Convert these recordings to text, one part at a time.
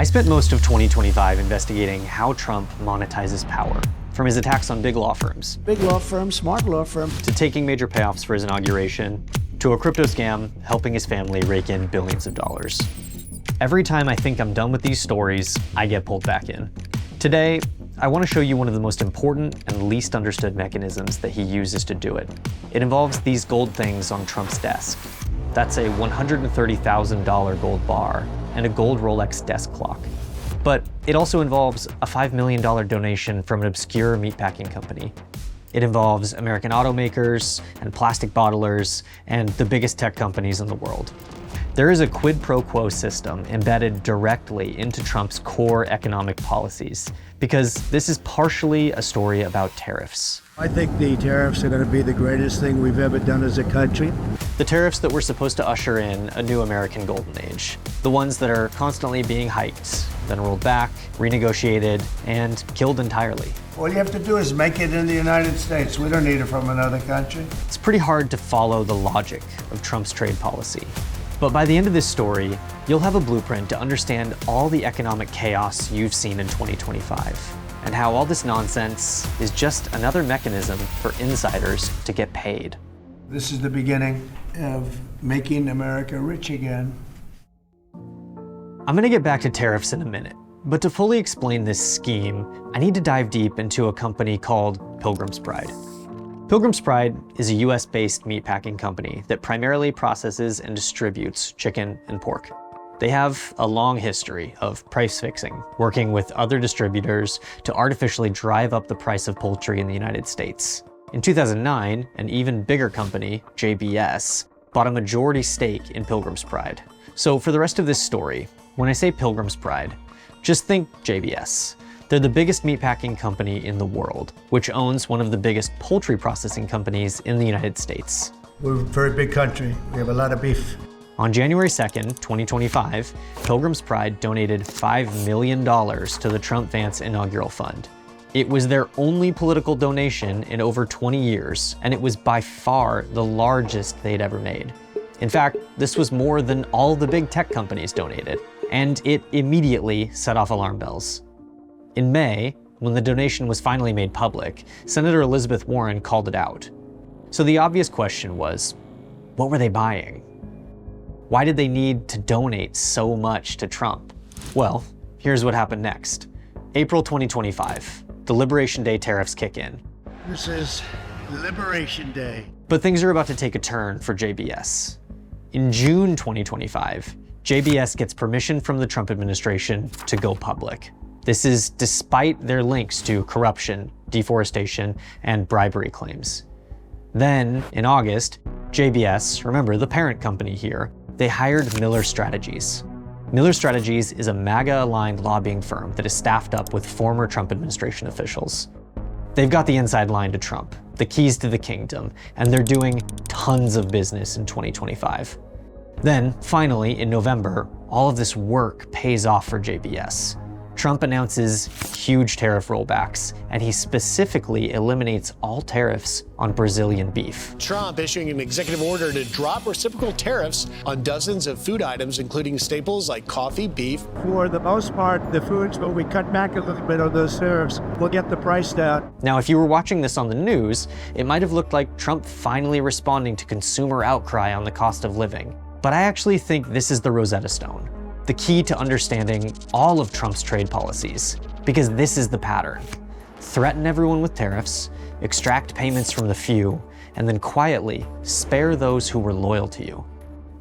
I spent most of 2025 investigating how Trump monetizes power, from his attacks on big law firms, smart law firm, to taking major payoffs for his inauguration, to a crypto scam helping his family rake in billions of dollars. Every time I think I'm done with these stories, I get pulled back in. Today, I want to show you one of the most important and least understood mechanisms that he uses to do it. It involves these gold things on Trump's desk. That's a $130,000 gold bar and a gold Rolex desk clock. But it also involves a $5 million donation from an obscure meatpacking company. It involves American automakers and plastic bottlers and the biggest tech companies in the world. There is a quid pro quo system embedded directly into Trump's core economic policies, because this is partially a story about tariffs. I think the tariffs are going to be the greatest thing we've ever done as a country. The tariffs that were supposed to usher in a new American golden age. The ones that are constantly being hiked, then rolled back, renegotiated, and killed entirely. All you have to do is make it in the United States. We don't need it from another country. It's pretty hard to follow the logic of Trump's trade policy. But by the end of this story, you'll have a blueprint to understand all the economic chaos you've seen in 2025, and how all this nonsense is just another mechanism for insiders to get paid. This is the beginning of making America rich again. I'm gonna get back to tariffs in a minute, but to fully explain this scheme, I need to dive deep into a company called Pilgrim's Pride. Pilgrim's Pride is a US-based meatpacking company that primarily processes and distributes chicken and pork. They have a long history of price fixing, working with other distributors to artificially drive up the price of poultry in the United States. In 2009, an even bigger company, JBS, bought a majority stake in Pilgrim's Pride. So for the rest of this story, when I say Pilgrim's Pride, just think JBS. They're the biggest meatpacking company in the world, which owns one of the biggest poultry processing companies in the United States. We're a very big country. We have a lot of beef. On January 2nd, 2025, Pilgrim's Pride donated $5 million to the Trump-Vance inaugural fund. It was their only political donation in over 20 years, and it was by far the largest they'd ever made. In fact, this was more than all the big tech companies donated, and it immediately set off alarm bells. In May, when the donation was finally made public, Senator Elizabeth Warren called it out. So the obvious question was, what were they buying? Why did they need to donate so much to Trump? Well, here's what happened next. April 2025, the Liberation Day tariffs kick in. This is Liberation Day. But things are about to take a turn for JBS. In June 2025, JBS gets permission from the Trump administration to go public. This is despite their links to corruption, deforestation, and bribery claims. Then, in August, JBS, remember the parent company here, they hired Miller Strategies. Miller Strategies is a MAGA-aligned lobbying firm that is staffed up with former Trump administration officials. They've got the inside line to Trump, the keys to the kingdom, and they're doing tons of business in 2025. Then, finally, in November, all of this work pays off for JBS. Trump announces huge tariff rollbacks, and he specifically eliminates all tariffs on Brazilian beef. Trump issuing an executive order to drop reciprocal tariffs on dozens of food items, including staples like coffee, beef. For the most part, the foods, when we cut back a little bit on those tariffs, we'll get the price down. Now, if you were watching this on the news, it might have looked like Trump finally responding to consumer outcry on the cost of living. But I actually think this is the Rosetta Stone, the key to understanding all of Trump's trade policies, because this is the pattern. Threaten everyone with tariffs, extract payments from the few, and then quietly spare those who were loyal to you.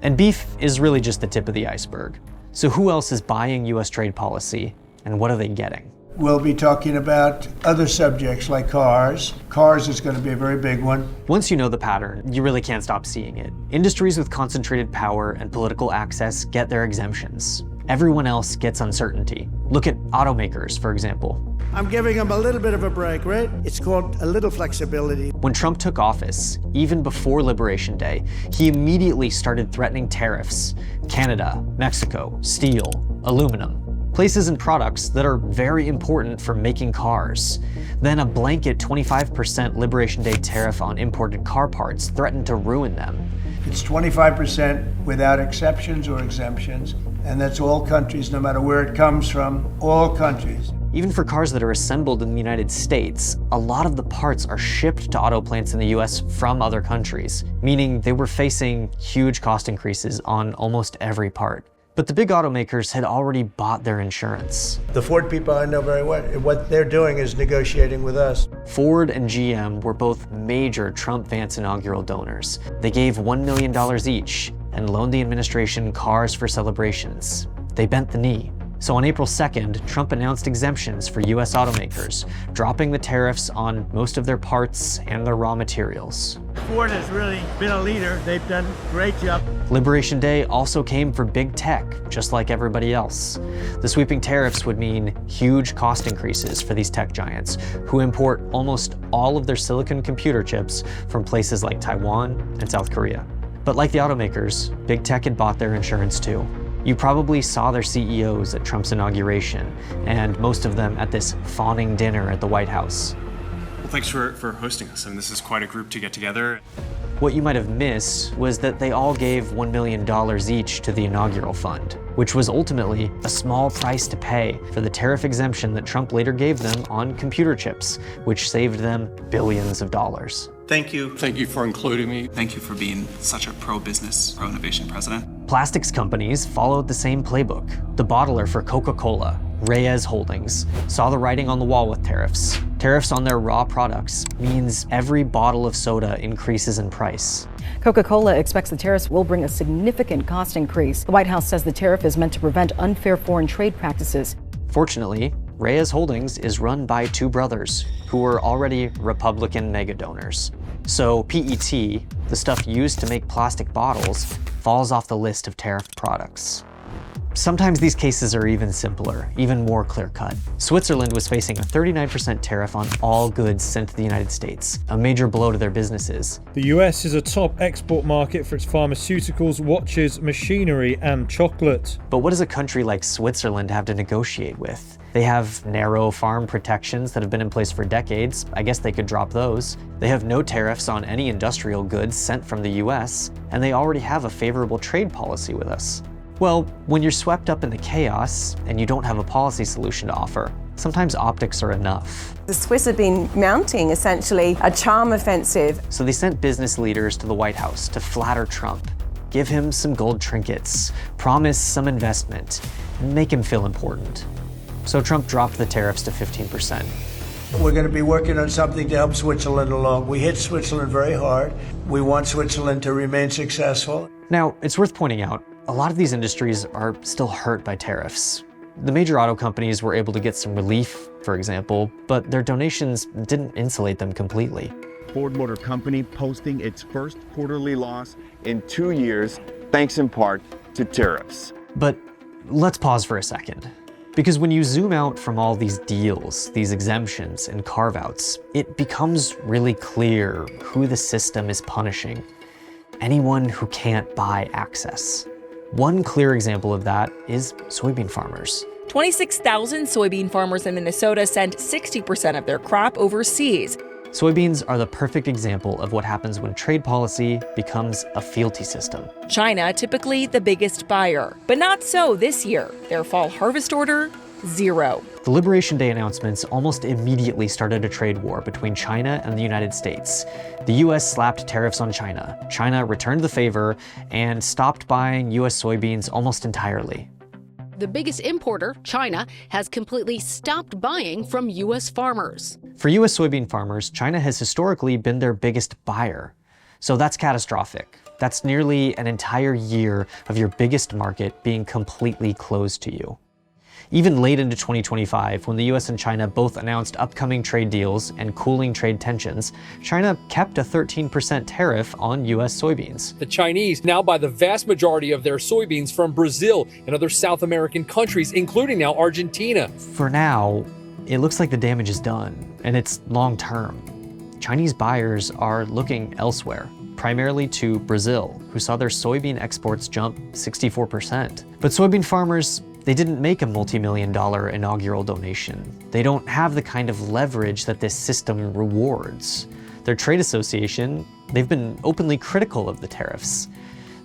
And beef is really just the tip of the iceberg. So who else is buying US trade policy, and what are they getting? We'll be talking about other subjects like cars. Cars is going to be a very big one. Once you know the pattern, you really can't stop seeing it. Industries with concentrated power and political access get their exemptions. Everyone else gets uncertainty. Look at automakers, for example. I'm giving them a little bit of a break, right? It's called a little flexibility. When Trump took office, even before Liberation Day, he immediately started threatening tariffs. Canada, Mexico, steel, aluminum. places and products that are very important for making cars. Then a blanket 25% Liberation Day tariff on imported car parts threatened to ruin them. It's 25% without exceptions or exemptions, and that's all countries, no matter where it comes from, all countries. Even for cars that are assembled in the United States, a lot of the parts are shipped to auto plants in the US from other countries, meaning they were facing huge cost increases on almost every part. But the big automakers had already bought their insurance. The Ford people I know very well, what they're doing is negotiating with us. Ford and GM were both major Trump-Vance inaugural donors. They gave $1 million each and loaned the administration cars for celebrations. They bent the knee. So on April 2nd, Trump announced exemptions for US automakers, dropping the tariffs on most of their parts and their raw materials. Ford has really been a leader. They've done a great job. Liberation Day also came for big tech, just like everybody else. The sweeping tariffs would mean huge cost increases for these tech giants, who import almost all of their silicon computer chips from places like Taiwan and South Korea. But like the automakers, big tech had bought their insurance too. You probably saw their CEOs at Trump's inauguration, and most of them at this fawning dinner at the White House. Well, thanks for hosting us. I mean, this is quite a group to get together. What you might have missed was that they all gave $1 million each to the inaugural fund, which was ultimately a small price to pay for the tariff exemption that Trump later gave them on computer chips, which saved them billions of dollars. Thank you. Thank you for including me. Thank you for being such a pro-business, pro-innovation president. Plastics companies followed the same playbook. The bottler for Coca-Cola, Reyes Holdings, saw the writing on the wall with tariffs. Tariffs on their raw products means every bottle of soda increases in price. Coca-Cola expects the tariffs will bring a significant cost increase. The White House says the tariff is meant to prevent unfair foreign trade practices. Fortunately, Reyes Holdings is run by two brothers who were already Republican mega donors. So PET, the stuff used to make plastic bottles, falls off the list of tariff products. Sometimes these cases are even simpler, even more clear-cut. Switzerland was facing a 39% tariff on all goods sent to the United States, a major blow to their businesses. The US is a top export market for its pharmaceuticals, watches, machinery, and chocolate. But what does a country like Switzerland have to negotiate with? They have narrow farm protections that have been in place for decades. I guess they could drop those. They have no tariffs on any industrial goods sent from the US, and they already have a favorable trade policy with us. Well, when you're swept up in the chaos and you don't have a policy solution to offer, sometimes optics are enough. The Swiss have been mounting essentially a charm offensive. So they sent business leaders to the White House to flatter Trump, give him some gold trinkets, promise some investment, and make him feel important. So Trump dropped the tariffs to 15%. We're going to be working on something to help Switzerland along. We hit Switzerland very hard. We want Switzerland to remain successful. Now, it's worth pointing out, a lot of these industries are still hurt by tariffs. The major auto companies were able to get some relief, for example, but their donations didn't insulate them completely. Ford Motor Company posting its first quarterly loss in 2 years, thanks in part to tariffs. But let's pause for a second. Because when you zoom out from all these deals, these exemptions and carve-outs, it becomes really clear who the system is punishing. Anyone who can't buy access. One clear example of that is soybean farmers. 26,000 soybean farmers in Minnesota sent 60% of their crop overseas. Soybeans are the perfect example of what happens when trade policy becomes a fealty system. China, typically the biggest buyer, but not so this year. Their fall harvest order, zero. The Liberation Day announcements almost immediately started a trade war between China and the United States. The US slapped tariffs on China. China returned the favor and stopped buying US soybeans almost entirely. The biggest importer, China, has completely stopped buying from US farmers. For US soybean farmers, China has historically been their biggest buyer. So that's catastrophic. That's nearly an entire year of your biggest market being completely closed to you. Even late into 2025, when the US and China both announced upcoming trade deals and cooling trade tensions, China kept a 13% tariff on US soybeans. The Chinese now buy the vast majority of their soybeans from Brazil and other South American countries, including now Argentina. For now, it looks like the damage is done, and it's long term. Chinese buyers are looking elsewhere, primarily to Brazil, who saw their soybean exports jump 64%. But soybean farmers, They didn't make a multi-million-dollar inaugural donation. They don't have the kind of leverage that this system rewards. Their trade association, they've been openly critical of the tariffs.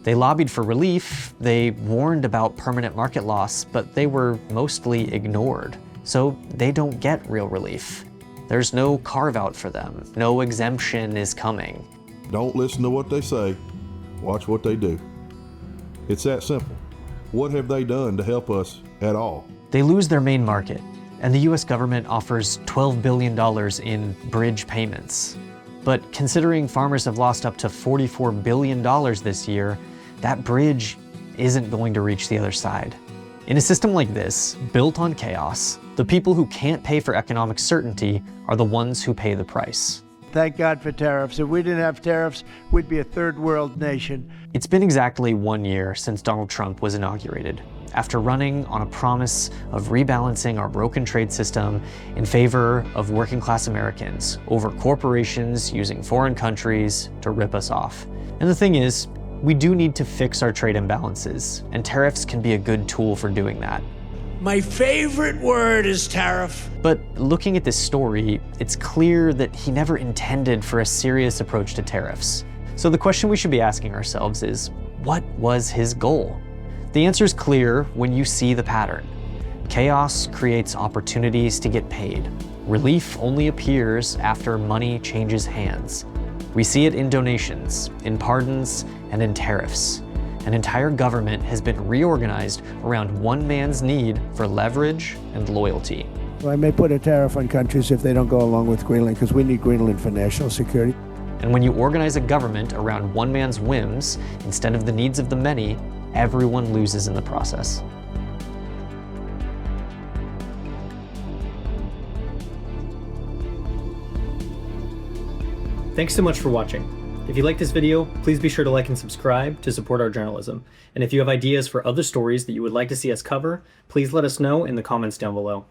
They lobbied for relief, they warned about permanent market loss, but they were mostly ignored. So they don't get real relief. There's no carve-out for them. No exemption is coming. Don't listen to what they say. Watch what they do. It's that simple. What have they done to help us at all? They lose their main market, and the US government offers $12 billion in bridge payments. But considering farmers have lost up to $44 billion this year, that bridge isn't going to reach the other side. In a system like this, built on chaos, the people who can't pay for economic certainty are the ones who pay the price. Thank God for tariffs. If we didn't have tariffs, we'd be a third world nation. It's been exactly 1 year since Donald Trump was inaugurated, after running on a promise of rebalancing our broken trade system in favor of working class Americans over corporations using foreign countries to rip us off. And the thing is, we do need to fix our trade imbalances, and tariffs can be a good tool for doing that. My favorite word is tariff. But looking at this story, it's clear that he never intended for a serious approach to tariffs. So the question we should be asking ourselves is, what was his goal? The answer is clear when you see the pattern. Chaos creates opportunities to get paid. Relief only appears after money changes hands. We see it in donations, in pardons, and in tariffs. An entire government has been reorganized around one man's need for leverage and loyalty. Well, I may put a tariff on countries if they don't go along with Greenland, because we need Greenland for national security. And when you organize a government around one man's whims instead of the needs of the many, everyone loses in the process. Thanks so much for watching. If you like this video, please be sure to like and subscribe to support our journalism. And if you have ideas for other stories that you would like to see us cover, please let us know in the comments down below.